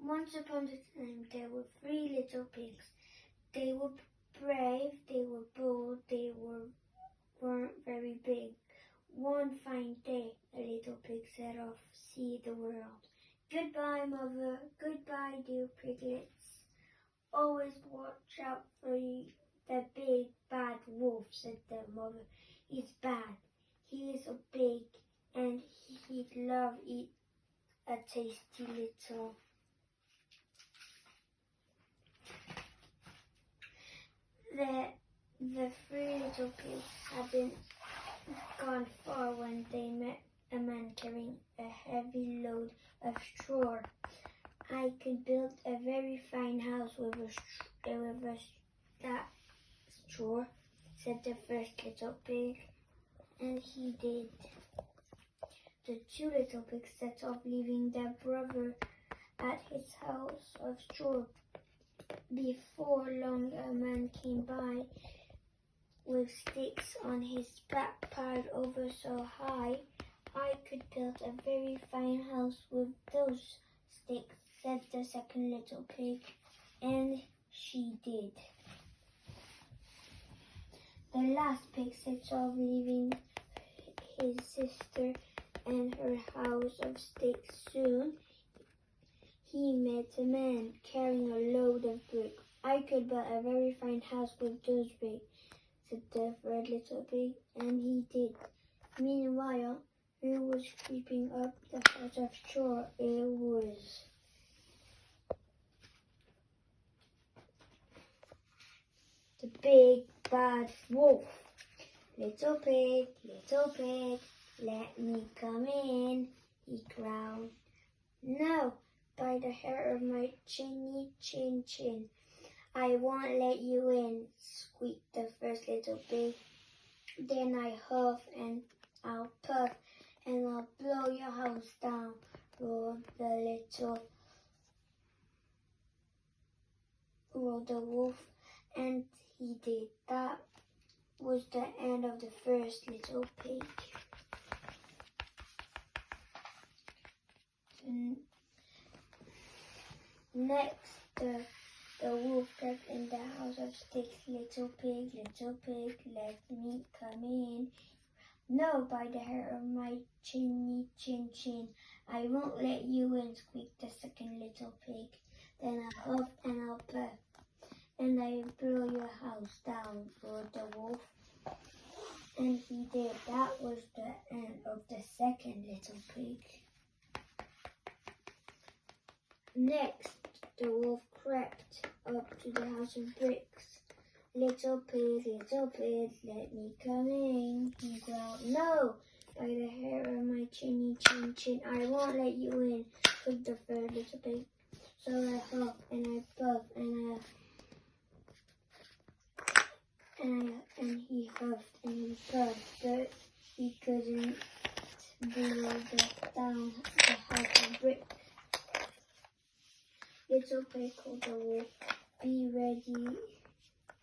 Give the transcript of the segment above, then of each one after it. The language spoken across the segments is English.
Once upon a time, there were 3 little pigs. They were brave, they were bold, they weren't very big. One fine day, a little pig set off to see the world. Goodbye, mother. Goodbye, dear piglets. Always watch out for the big bad wolf, said the mother. He's bad. He is so big, and he'd love eat a tasty little. The 3 little pigs hadn't gone far when they met a man carrying a heavy load of straw. I could build a very fine house with that straw, said the first little pig, and he did. The 2 little pigs set off, leaving their brother at his house of straw. Before long, a man came by with sticks on his back piled over so high. I could build a very fine house with those sticks, said the second little pig, and she did. The last pig set off, leaving his sister and her house of sticks. Soon he met a man carrying a load of bricks. I could build a very fine house with those bricks, said the third little pig, and he did. Meanwhile, who was creeping up the house of straw? It was the big bad wolf. Little pig, let me come in, he growled. No, by the hair of my chinny chin, I won't let you in, squeaked the first little pig. Then I huff and I'll puff and I'll blow your house down, roared the wolf, and he did. That was the end of the first little pig. Next, the wolf crept in the house of sticks. Little pig, let me come in. No, by the hair of my chinny chin, I won't let you in, squeaked the second little pig. Then I'll huff and I'll puff, and I'll blow your house down, roared the wolf. And he did. That was the end of the second little pig. Next, the wolf crept up to the house of bricks. Little pig, let me come in, he growled. No, by the hair of my chinny chin, I won't let you in, said the third little pig. So I huffed and I puffed and he huffed and he puffed, but he couldn't blow down the house of bricks. Little pig called the wolf. Be ready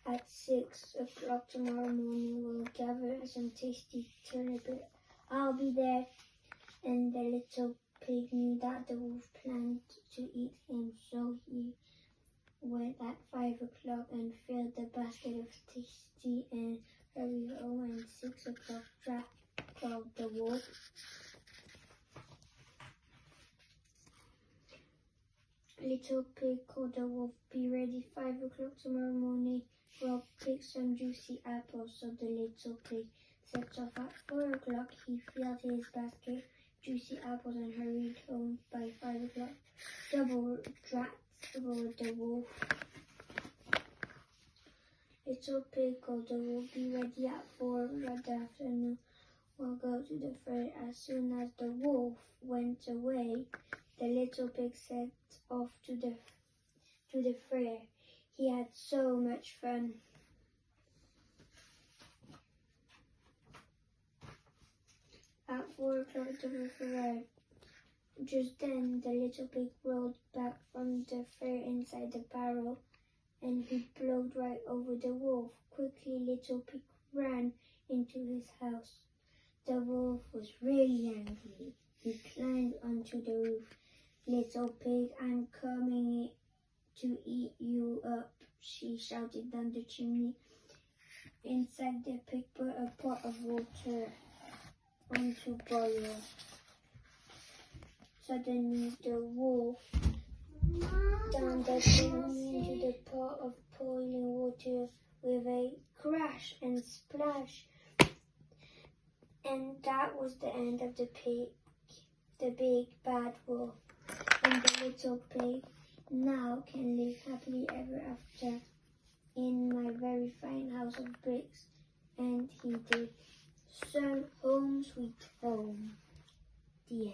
at 6 o'clock tomorrow morning. We'll gather some tasty turnip. I'll be there. And the little pig knew that the wolf planned to eat him, so he went at 5 o'clock and filled the basket of tasty and hurried home. And 6 o'clock called the wolf. Little pig called the wolf. Be ready 5 o'clock tomorrow morning. We'll pick some juicy apples. So the little pig set off at 4 o'clock. He filled his basket juicy apples and hurried home by 5 o'clock. Double drats, roared the wolf. Little pig called the wolf. Be ready at 4 o'clock the afternoon. We'll go to the fair. As soon as the wolf went away, the little pig set off to the fair. He had so much fun. At 4 o'clock the wolf arrived. Just then the little pig rolled back from the fair inside the barrel, and he blowed right over the wolf. Quickly little pig ran into his house. The wolf was really angry. He climbed onto the roof little pig, I'm coming to eat you up, she shouted down the chimney. Inside the pig put a pot of water on to boil. Suddenly the wolf down the chimney into the pot of boiling water with a crash and splash. And that was the end of the big bad wolf. And the little pig now can live happily ever after in my very fine house of bricks. And he did. So home sweet home. The end.